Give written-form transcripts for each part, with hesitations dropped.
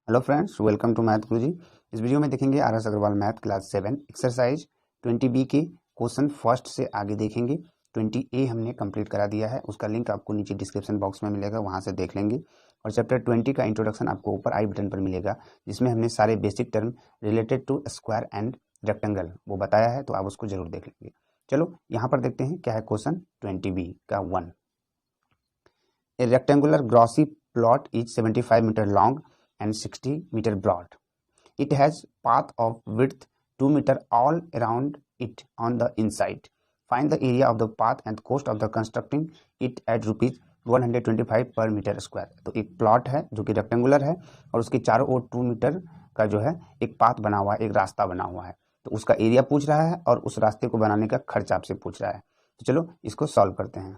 Hello friends, welcome to math Guruji. इस video में देखेंगे R S Agarwal math class 7 exercise 20B के क्वेश्चन फर्स्ट से आगे देखेंगे। 20A हमने कंप्लीट करा दिया है, उसका लिंक आपको नीचे डिस्क्रिप्शन बॉक्स में मिलेगा, वहां से देख लेंगे। और चैप्टर 20 का इंट्रोडक्शन आपको ऊपर आई बटन पर मिलेगा, जिसमें हमने सारे basic term related to square and rectangle वो बताया है, तो आप उसको जरूर देख लेंगे। चलो यहाँ पर देखते हैं क्या है क्वेश्चन 20B का 1। A rectangular glossy plot is 75 meter long and 60 meter broad. It has path of width 2 meter all around it on the inside. Find the area of the path and cost of the constructing it at rupees 125 per meter square. तो एक plot है जो कि rectangular है और उसके चारों ओर 2 metre का जो है एक पाथ बना हुआ है, एक रास्ता बना हुआ है। तो उसका एरिया पूछ रहा है और उस रास्ते को बनाने का खर्च आपसे पूछ रहा है। तो चलो इसको सॉल्व करते हैं।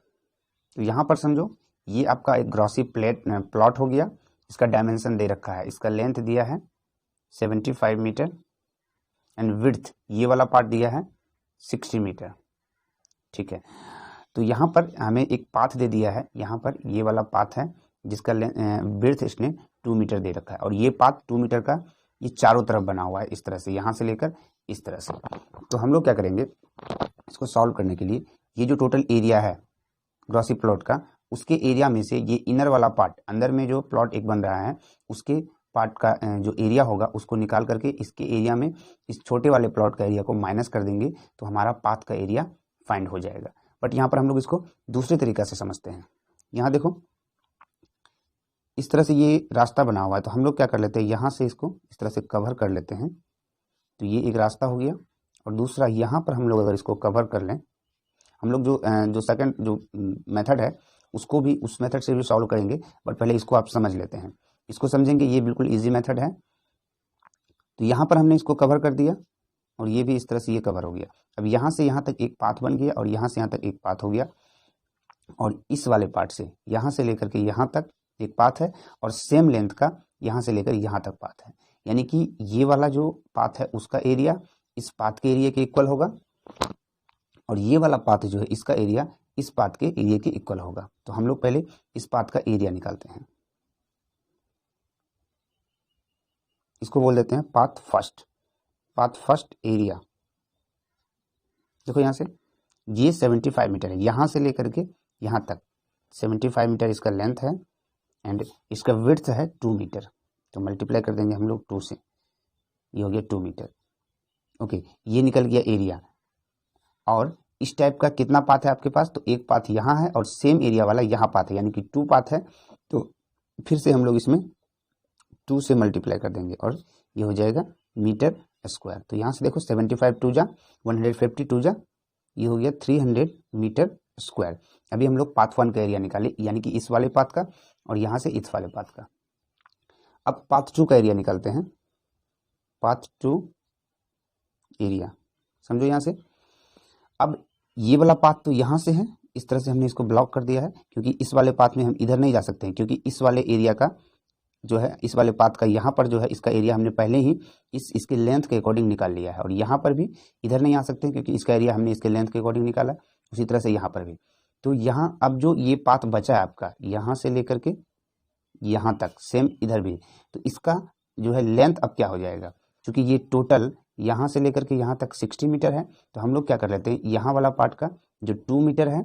तो यहाँ पर समझो ये आपका एक ग्रॉसी प्लॉट हो गया। इसका डायमेंशन दे रखा है, इसका लेंथ दिया है 75 मीटर एंड विड्थ ये वाला पार्ट दिया है 60 मीटर। ठीक है, तो यहाँ पर हमें एक पाथ दे दिया है, यहाँ पर ये वाला पाथ है जिसका विड्थ इसने 2 मीटर दे रखा है और ये पाथ 2 मीटर का ये चारों तरफ बना हुआ है इस तरह से, यहाँ से लेकर इस तरह से। तो हम लोग क्या करेंगे, इसको सॉल्व करने के लिए ये जो टोटल एरिया है ग्रॉसी प्लॉट का, उसके एरिया में से ये इनर वाला पार्ट, अंदर में जो प्लॉट एक बन रहा है उसके पार्ट का जो एरिया होगा उसको निकाल करके इसके एरिया में इस छोटे वाले प्लॉट का एरिया को माइनस कर देंगे, तो हमारा पाथ का एरिया फाइंड हो जाएगा। बट यहाँ पर हम लोग इसको दूसरे तरीका से समझते हैं। यहाँ देखो इस तरह से ये रास्ता बना हुआ है, तो हम लोग क्या कर लेते हैं, यहाँ से इसको इस तरह से कवर कर लेते हैं। तो ये एक रास्ता हो गया और दूसरा यहाँ पर हम लोग अगर इसको कवर कर लें, हम लोग जो सेकंड जो मेथड है उसको भी उस मेथड से भी सॉल्व करेंगे, बट पहले इसको आप समझ लेते हैं। इसको समझेंगे, ये बिल्कुल इजी मेथड है। तो यहाँ पर हमने इसको कवर कर दिया और ये भी इस तरह से ये कवर हो गया। अब यहाँ से यहाँ तक एक पाथ बन गया और यहाँ से यहाँ तक एक पाथ हो गया और इस वाले पार्ट से यहाँ से लेकर के यहाँ तक एक पाथ है और सेम लेंथ का यहाँ से लेकर यहाँ तक पाथ है। यानी कि ये वाला जो पाथ है उसका एरिया इस पाथ के एरिया के इक्वल होगा और ये वाला पाथ जो है इसका एरिया इस पाथ के एरिया के इक्वल होगा। तो हम लोग पहले इस पाथ का एरिया निकालते हैं, इसको बोल देते हैं पाथ फर्स्ट एरिया। देखो यहाँ से ये 75 मीटर है, यहाँ से लेकर के यहाँ तक 75 मीटर इसका लेंथ है एंड इसका विड्थ है 2 मीटर। तो मल्टीप्लाई कर देंगे हम लोग 2 से, ये हो गया 2 मीटर। ओके, ये निकल गया एरिया। और इस टाइप का कितना पाथ है आपके पास, तो एक पाथ यहाँ है और सेम एरिया वाला यहाँ पाथ है, यानी कि 2 पाथ है। तो फिर से हम लोग इसमें 2 से मल्टीप्लाई कर देंगे और ये हो जाएगा मीटर स्क्वायर। तो यहाँ से देखो 75 2 जा 150 2 जा, ये हो गया 300 मीटर स्क्वायर। अभी हम लोग पाथ 1 का एरिया निकाले, यानी कि इस वाले पाथ का और यहाँ से इस वाले पाथ का। अब पाथ 2 का एरिया निकालते हैं, पाथ 2 एरिया समझो यहाँ से। अब ये वाला पाथ तो यहाँ से है, इस तरह से हमने इसको ब्लॉक कर दिया है क्योंकि इस वाले पाथ में हम इधर नहीं जा सकते हैं, क्योंकि इस वाले एरिया का जो है इस वाले पाथ का यहाँ पर जो है इसका एरिया हमने पहले ही इसके लेंथ के अकॉर्डिंग निकाल लिया है और यहाँ पर भी इधर नहीं आ सकते हैं क्योंकि इसका एरिया हमने इसके लेंथ के अकॉर्डिंग निकाला। उसी तरह से यहाँ पर भी। तो यहाँ अब जो ये पाथ बचा है आपका यहाँ से लेकर के यहाँ तक सेम इधर भी, तो इसका जो है लेंथ अब क्या हो जाएगा, क्योंकि ये टोटल यहाँ से लेकर के यहाँ तक 60 मीटर है। तो हम लोग क्या कर लेते हैं, यहाँ वाला पार्ट का जो 2 मीटर है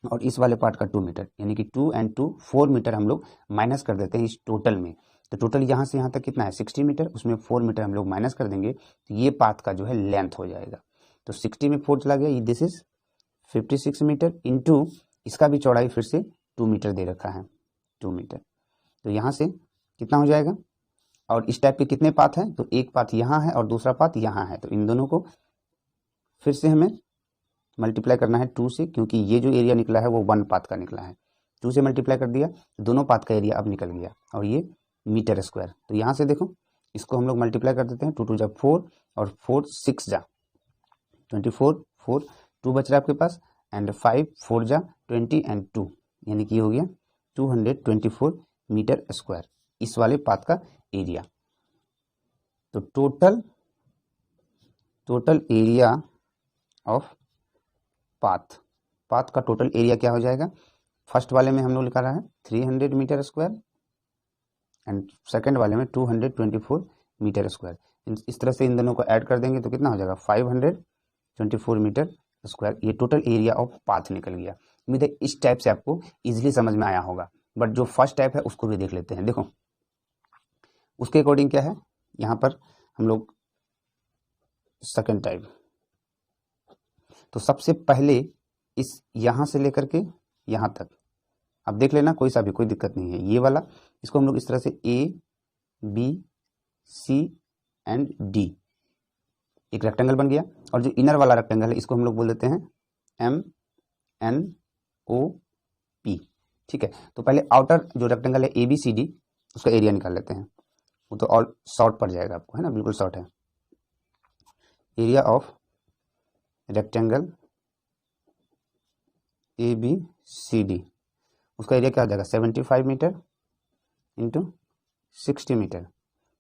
और इस वाले पार्ट का 2 मीटर, यानी कि 2 and 2 4 मीटर हम लोग माइनस कर देते हैं इस टोटल में। तो टोटल यहाँ से यहाँ तक कितना है 60 मीटर, उसमें 4 मीटर हम लोग माइनस कर देंगे, तो ये पाथ का जो है लेंथ हो जाएगा। तो 60 में 4 चला गया, दिस इज 56 मीटर इंटू इसका भी चौड़ाई फिर से 2 मीटर दे रखा है 2 मीटर। तो यहाँ से कितना हो जाएगा, और इस टाइप के कितने पाथ हैं, तो एक पाथ यहाँ है और दूसरा पाथ यहाँ है। तो इन दोनों को फिर से हमें मल्टीप्लाई करना है 2 से, क्योंकि ये जो एरिया निकला है वो 1 पाथ का निकला है। 2 से मल्टीप्लाई कर दिया, दोनों पाथ का एरिया अब निकल गया और ये मीटर स्क्वायर। तो यहाँ से देखो इसको हम लोग मल्टीप्लाई कर देते हैं, 2 2 जा 4 और 4 6 जा 24, 4 2 बच रहा है आपके पास एंड 5 4 जा 20 एंड 2, यानी कि हो गया 224 मीटर स्क्वायर इस वाले पाथ का एरिया। तो टोटल एरिया ऑफ पाथ का टोटल एरिया क्या हो जाएगा, फर्स्ट वाले में हम लोग लिखा रहा है 300 मीटर स्क्वायर एंड सेकंड वाले में 224 मीटर स्क्वायर। इस तरह से इन दोनों को ऐड कर देंगे तो कितना हो जाएगा 524 मीटर स्क्वायर। ये टोटल एरिया ऑफ पाथ निकल गया। उम्मीद है इस टाइप से आपको इजीली समझ में आया होगा। बट जो फर्स्ट टाइप है उसको भी देख लेते हैं। देखो उसके अकॉर्डिंग क्या है, यहाँ पर हम लोग सेकंड टाइप, तो सबसे पहले इस यहाँ से लेकर के यहाँ तक अब देख लेना, कोई सा भी कोई दिक्कत नहीं है। ये वाला इसको हम लोग इस तरह से A B C and D एक रेक्टेंगल बन गया। और जो इनर वाला रेक्टेंगल है इसको हम लोग बोल देते हैं MNOP। ठीक है, तो पहले आउटर जो रेक्टेंगल है ABCD उसका एरिया निकाल लेते हैं। वो तो ऑल शॉर्ट पड़ जाएगा आपको, है ना, बिल्कुल शॉर्ट है। एरिया ऑफ रेक्टेंगल ABCD उसका एरिया क्या हो जाएगा 75 मीटर इंटू 60 मीटर।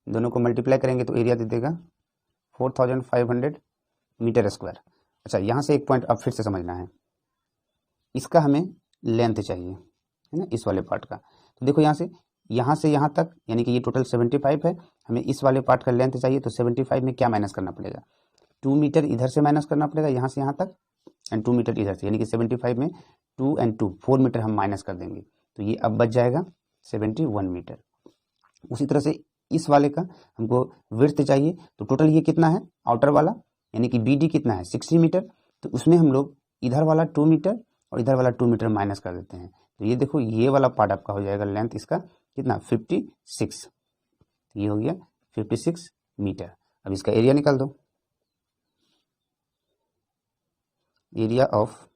दोनों को मल्टीप्लाई करेंगे तो एरिया दे देगा 4500 मीटर स्क्वायर। अच्छा, यहाँ से एक पॉइंट अब फिर से समझना है, इसका हमें लेंथ चाहिए, है ना, इस वाले पार्ट का। तो देखो यहाँ से यहाँ तक यानी कि ये टोटल 75 है, हमें इस वाले पार्ट का लेंथ चाहिए। तो 75 में क्या माइनस करना पड़ेगा, 2 मीटर इधर से माइनस करना पड़ेगा यहाँ से यहाँ तक, एंड 2 मीटर इधर से, यानी कि 75 में 2 एंड 2 4 मीटर हम माइनस कर देंगे। तो ये अब बच जाएगा 71 मीटर। उसी तरह से इस वाले का हमको विड्थ चाहिए। तो टोटल ये कितना है आउटर वाला, यानी कि BD कितना है 60 मीटर। तो उसमें हम लोग इधर वाला 2 मीटर और इधर वाला 2 मीटर माइनस कर देते हैं। तो ये देखो ये वाला पार्ट आपका हो जाएगा लेंथ इसका कितना 56। ये हो गया 56 मीटर। अब इसका एरिया निकाल दो। एरिया ऑफ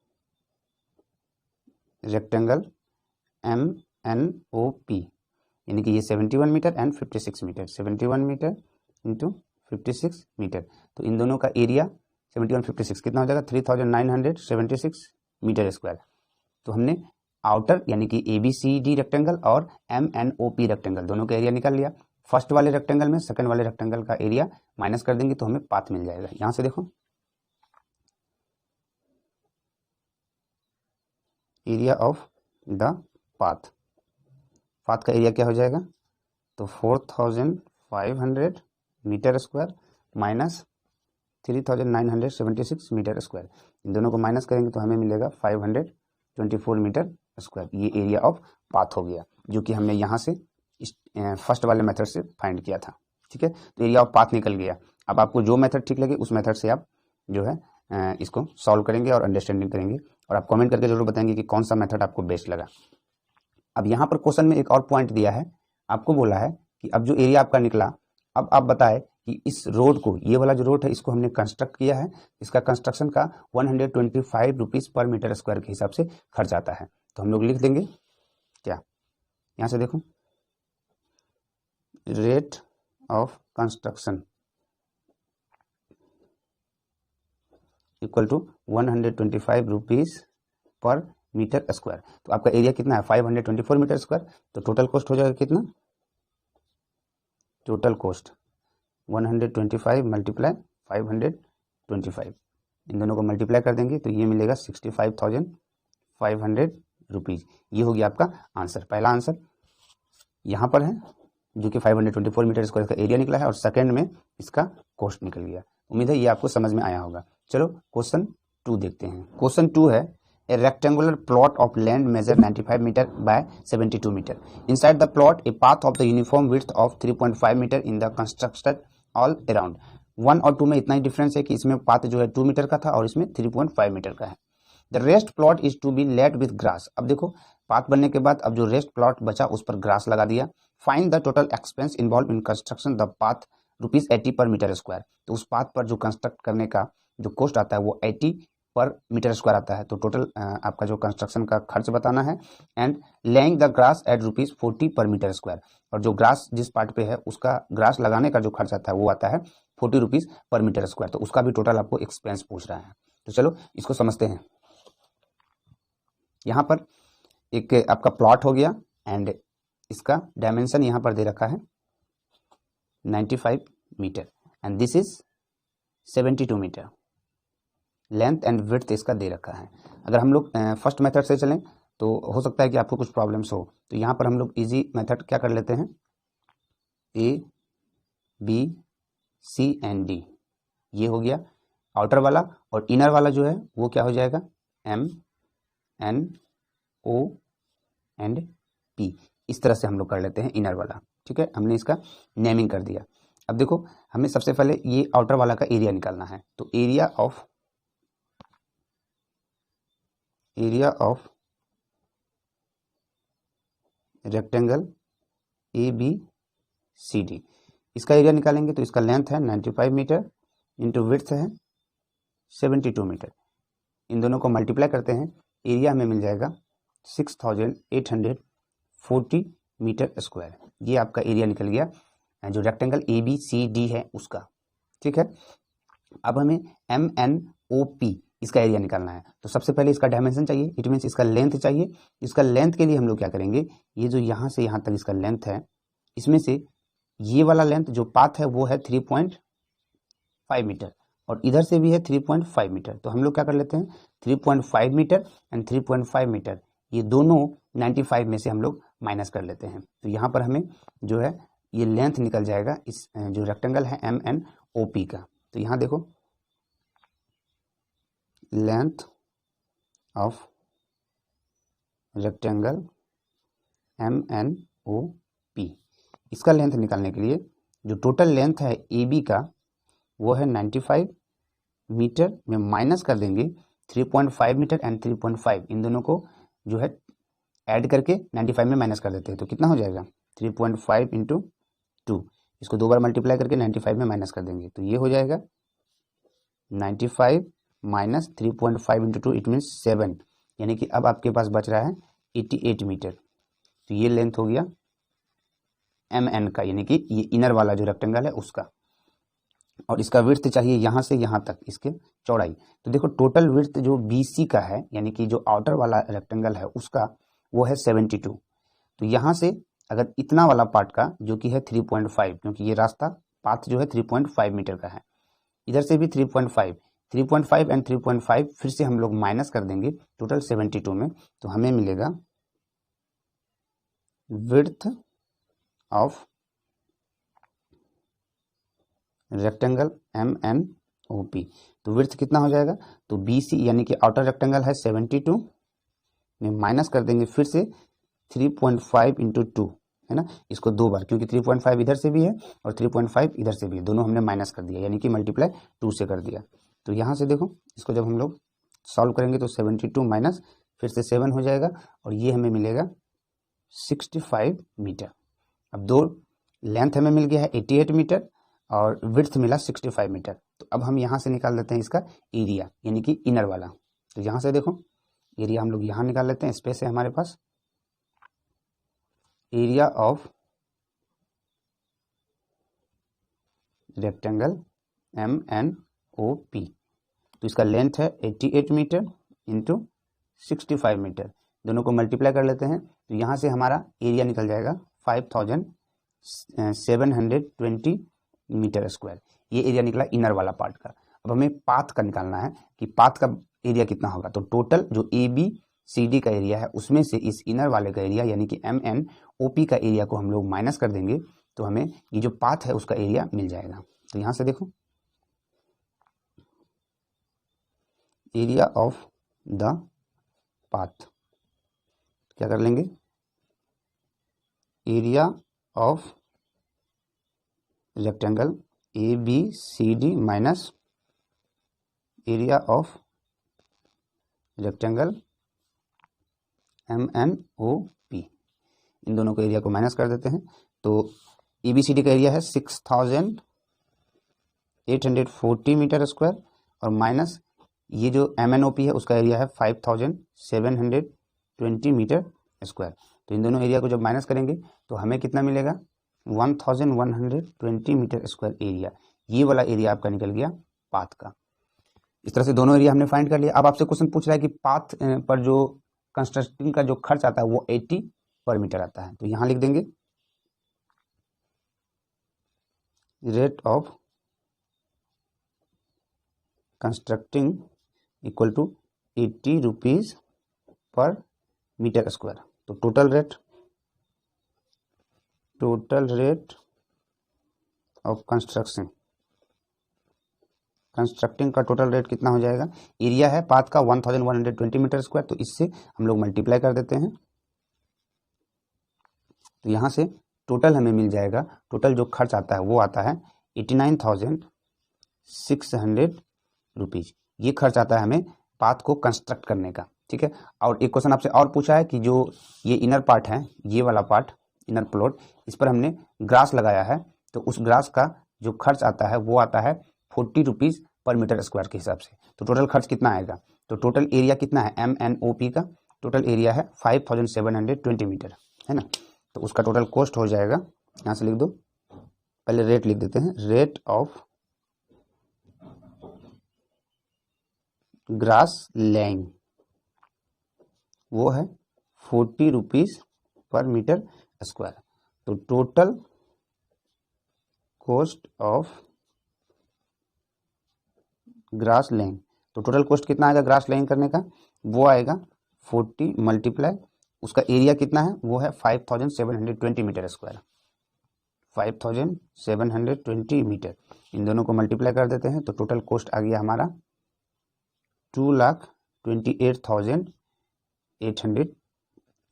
रेक्टेंगल MNOP यानी कि ये 71 metre and 56 metre, 71 metre into 56 metre. तो इन दोनों का एरिया 71 56 कितना हो जाएगा 3976 मीटर स्क्वायर। तो हमने आउटर यानी कि ABCD रेक्टेंगल और MNOP रेक्टेंगल दोनों का एरिया निकाल लिया। फर्स्ट वाले रेक्टेंगल में सेकंड वाले रेक्टेंगल का एरिया माइनस कर देंगे तो हमें पाथ मिल जाएगा। यहाँ से देखो area of the path, path का एरिया क्या हो जाएगा, तो 4500 metre square minus 3976 metre square. इन दोनों को माइनस करेंगे तो हमें मिलेगा 524 मीटर स्क्वायर। ये एरिया ऑफ पाथ हो गया जो कि हमने यहाँ से फर्स्ट वाले मेथड से फाइंड किया था। ठीक है, तो एरिया ऑफ पाथ निकल गया। अब आपको जो मेथड ठीक लगे उस मेथड से आप जो है इसको सॉल्व करेंगे और अंडरस्टैंडिंग करेंगे, और आप कमेंट करके जरूर बताएंगे कि कौन सा मेथड आपको बेस्ट लगा। अब यहाँ पर क्वेश्चन में एक और पॉइंट दिया है, आपको बोला है कि अब जो एरिया आपका निकला, अब आप बताएं कि इस रोड को, ये वाला जो रोड है इसको हमने कंस्ट्रक्ट किया है, इसका कंस्ट्रक्शन का 125 रुपीज़ पर मीटर स्क्वायर के हिसाब से खर्च आता है। तो हम लोग लिख देंगे क्या, यहाँ से देखो rate of construction equal to 125 rupees per metre square. तो आपका एरिया कितना है 524 मीटर स्क्वायर। तो टोटल कॉस्ट हो जाएगा कितना, टोटल कॉस्ट 125 मल्टीप्लाई 525, इन दोनों को मल्टीप्लाई कर देंगे तो ये मिलेगा 65,500 रुपीज़। ये हो गया आपका आंसर। पहला आंसर यहाँ पर है जो कि 524 मीटर स्क्वायर का एरिया निकला है, और सेकंड में इसका कॉस्ट निकल गया। उम्मीद है ये आपको समझ में आया होगा। चलो क्वेश्चन 2 देखते हैं। क्वेश्चन 2 है A rectangular plot of land measure 95 meter by 72 meter. Inside the plot, a path of the uniform width of 3.5 meter in the constructed all around. 1 और 2 में इतना ही डिफरेंस है कि इसमें पाथ जो है 2 मीटर का था और इसमें 3.5 मीटर का है। The rest plot is to be laid with grass. अब देखो पाथ बनने के बाद अब जो रेस्ट प्लॉट बचा उस पर ग्रास लगा दिया। Find the total expense involved in construction the path ₹80 पर मीटर स्क्वायर। तो उस पाथ पर जो कंस्ट्रक्ट करने का जो कॉस्ट आता है वो 80 पर मीटर स्क्वायर आता है। तो टोटल आपका जो कंस्ट्रक्शन का खर्च बताना है। And laying the grass at ₹40 per metre square, और जो ग्रास जिस पार्ट पे है उसका ग्रास लगाने का जो खर्च आता है वो आता है 40 रुपीज़ पर मीटर स्क्वायर। तो उसका भी टोटल आपको एक्सपेंस पूछ रहा है। तो चलो इसको समझते हैं। यहाँ पर एक आपका प्लॉट हो गया एंड इसका डायमेंशन यहाँ पर दे रखा है 95 metre and this is 72 metre. Length and width इसका दे रखा है। अगर हम लोग फर्स्ट मेथड से चलें तो हो सकता है कि आपको कुछ प्रॉब्लम्स हो, तो यहाँ पर हम लोग इजी मेथड क्या कर लेते हैं, A B C and D, ये हो गया आउटर वाला। और इनर वाला जो है वो क्या हो जाएगा, M N O and P. इस तरह से हम लोग कर लेते हैं इनर वाला। ठीक है, हमने इसका नेमिंग कर दिया। अब देखो हमें सबसे पहले ये आउटर वाला का एरिया निकालना है। तो area of rectangle A B C D, इसका एरिया निकालेंगे। तो इसका लेंथ है 95 मीटर इंटू विड्थ है 72 मीटर। इन दोनों को मल्टीप्लाई करते हैं, एरिया हमें मिल जाएगा 6840 मीटर स्क्वायर। ये आपका एरिया निकल गया जो rectangle A B C D है उसका। ठीक है, अब हमें एम एन ओ पी इसका एरिया निकालना है। तो सबसे पहले इसका डायमेंशन चाहिए, इट मीन्स इसका लेंथ चाहिए। इसका लेंथ के लिए हम लोग क्या करेंगे, ये जो यहाँ से यहाँ तक इसका लेंथ है, इसमें से ये वाला लेंथ जो पाथ है वो है 3.5 मीटर और इधर से भी है 3.5 मीटर। तो हम लोग क्या कर लेते हैं, 3.5 मीटर एंड 3.5 मीटर ये दोनों 95 में से हम लोग माइनस कर लेते हैं। तो यहाँ पर हमें जो है ये लेंथ निकल जाएगा इस जो रेक्टेंगल है एम एन ओ पी का। तो यहाँ देखो length of rectangle M N O P, इसका लेंथ निकालने के लिए जो टोटल लेंथ है ए बी का वो है 95 मीटर में माइनस कर देंगे 3.5 मीटर एंड 3.5, इन दोनों को जो है ऐड करके 95 में माइनस कर देते हैं। तो कितना हो जाएगा 3.5 इंटू 2, इसको दो बार मल्टीप्लाई करके 95 में माइनस कर देंगे। तो ये हो जाएगा 95 माइनस 3.5 इंटू 2 इट मीन्स 7, यानी कि अब आपके पास बच रहा है 88 मीटर। तो ये लेंथ हो गया एम एन का, यानी कि ये इनर वाला जो रेक्टेंगल है उसका। और इसका विड्थ चाहिए यहाँ से यहाँ तक इसके चौड़ाई। तो देखो टोटल विड्थ जो बी सी का है, यानी कि जो आउटर वाला रेक्टेंगल है उसका वो है 72। तो यहाँ से अगर इतना वाला पार्ट का जो कि है 3.5, क्योंकि ये रास्ता पाथ जो है 3.5 मीटर का है, इधर से भी 3.5 एंड 3.5 फिर से हम लोग माइनस कर देंगे टोटल 72 में। तो हमें मिलेगा width of rectangle M N O P. तो विड्थ कितना हो जाएगा, तो बी सी यानी कि आउटर रेक्टेंगल है 72 में माइनस कर देंगे फिर से 3.5 इंटू 2, है ना, इसको दो बार, क्योंकि 3.5 इधर से भी है और 3.5 इधर से भी है, दोनों हमने माइनस कर दिया, यानी कि मल्टीप्लाई 2 से कर दिया। तो यहाँ से देखो इसको जब हम लोग सॉल्व करेंगे तो 72 माइनस फिर से 7 हो जाएगा और ये हमें मिलेगा 65 मीटर। अब दो लेंथ हमें मिल गया है 88 मीटर और विड्थ मिला 65 मीटर। तो अब हम यहाँ से निकाल लेते हैं इसका एरिया, यानी कि इनर वाला। तो यहाँ से देखो एरिया हम लोग यहाँ निकाल लेते हैं, स्पेस है हमारे पास। Area of rectangle M N O P, तो इसका लेंथ है 88 मीटर इंटू 65 मीटर, दोनों को मल्टीप्लाई कर लेते हैं। तो यहाँ से हमारा एरिया निकल जाएगा 5720 मीटर स्क्वायर। ये एरिया निकला इनर वाला पार्ट का। अब हमें पाथ का निकालना है कि पाथ का एरिया कितना होगा। तो टोटल जो ए बी सी डी का एरिया है उसमें से इस इनर वाले का एरिया यानी कि एम एन ओ पी का एरिया को हम लोग माइनस कर देंगे, तो हमें ये जो पाथ है उसका एरिया मिल जाएगा। तो यहाँ से देखो एरिया ऑफ द पाथ क्या कर लेंगे, area of rectangle A B C D minus area of rectangle M N O P, इन दोनों को एरिया को माइनस कर देते हैं। तो ए बी सी डी का एरिया है 6840 मीटर स्क्वायर और माइनस ये जो एम एन ओ पी है उसका एरिया है 5720 मीटर स्क्वायर। तो इन दोनों एरिया को जब माइनस करेंगे तो हमें कितना मिलेगा 1120 मीटर स्क्वायर एरिया। ये वाला एरिया आपका निकल गया पाथ का। इस तरह से दोनों एरिया हमने फाइंड कर लिया। अब आपसे क्वेश्चन पूछ रहा है कि पाथ पर जो कंस्ट्रक्टिंग का जो खर्च आता है वो 80 पर मीटर आता है। तो यहाँ लिख देंगे rate of constructing equal to 80 rupees per metre square. तो टोटल रेट ऑफ कंस्ट्रक्टिंग का टोटल रेट कितना हो जाएगा। एरिया है पाथ का 1120 मीटर स्क्वायर, तो इससे हम लोग मल्टीप्लाई कर देते हैं। तो यहाँ से टोटल हमें मिल जाएगा, टोटल जो खर्च आता है वो आता है 89,600 रुपीज़। ये खर्च आता है हमें पाथ को कंस्ट्रक्ट करने का, ठीक है। और एक क्वेश्चन आपसे और पूछा है कि जो ये इनर पार्ट है, ये वाला पार्ट इनर प्लॉट, इस पर हमने ग्रास लगाया है, तो उस ग्रास का जो खर्च आता है वो आता है 40 रुपीज़ पर मीटर स्क्वायर के हिसाब से। तो टोटल खर्च कितना आएगा, तो टोटल एरिया कितना है, MNOP का टोटल एरिया है 5720 मीटर, है ना। तो उसका टोटल कॉस्ट हो जाएगा, यहाँ से लिख दो, पहले रेट लिख देते हैं, रेट ऑफ ग्रास लेइंग वो है 40 रुपीज़ पर मीटर स्क्वायर। तो total cost of grass laying, तो टोटल कॉस्ट कितना आएगा ग्रास लेइंग करने का, वो आएगा 40 मल्टीप्लाई उसका एरिया कितना है, वो है 5720 मीटर स्क्वायर, 5720 मीटर। इन दोनों को मल्टीप्लाई कर देते हैं तो टोटल कॉस्ट आ गया हमारा 2,28,800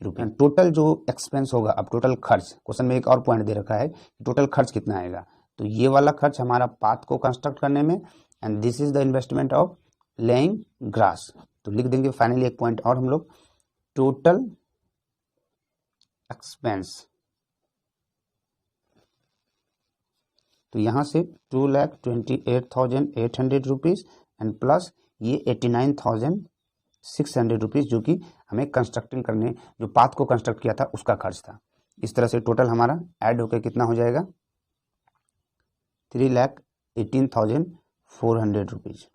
रुपये। टोटल जो एक्सपेंस होगा, अब टोटल खर्च, क्वेश्चन में एक और पॉइंट दे रखा है टोटल खर्च कितना आएगा, तो ये वाला खर्च हमारा पाथ को कंस्ट्रक्ट करने में, and this is the investment of laying grass. तो लिख देंगे फाइनली एक पॉइंट और हम लोग, टोटल एक्सपेंस, तो यहाँ से 2,28,800 रुपीज़ एंड प्लस ये 89,600 रुपीज़ जो कि हमें कंस्ट्रक्टिंग करने, जो पाथ को कंस्ट्रक्ट किया था उसका खर्च था। इस तरह से टोटल हमारा ऐड होकर कितना हो जाएगा, 3,18,400 रुपीज़।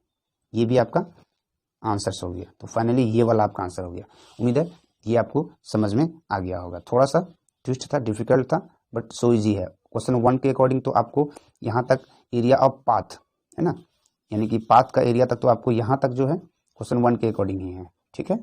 ये भी आपका आंसर हो गया। तो फाइनली ये वाला आपका आंसर हो गया। उम्मीद है ये आपको समझ में आ गया होगा। थोड़ा सा ट्विस्ट था, डिफिकल्ट था, बट सो इजी है। क्वेश्चन 1 के अकॉर्डिंग तो आपको यहाँ तक एरिया ऑफ पाथ है ना, यानी कि पाथ का एरिया तक तो आपको यहाँ तक जो है क्वेश्चन 1 के अकॉर्डिंग ही है, ठीक है।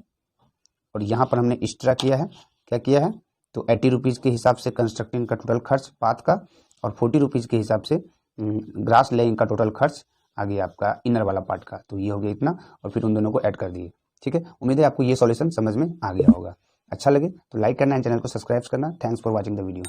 और यहाँ पर हमने एक्स्ट्रा किया है, क्या किया है, तो 80 रुपीज़ के हिसाब से कंस्ट्रक्टिंग का टोटल खर्च पाथ का, और 40 रुपीज़ के हिसाब से ग्रास लेइंग का टोटल खर्च आ गया आपका इनर वाला पार्ट का। तो ये हो गया इतना, और फिर उन दोनों को ऐड कर दिए, ठीक है। उम्मीद है आपको ये सॉल्यूशन समझ में आ गया होगा। अच्छा लगे तो लाइक करना है, चैनल को सब्सक्राइब करना। Thanks for watching the video.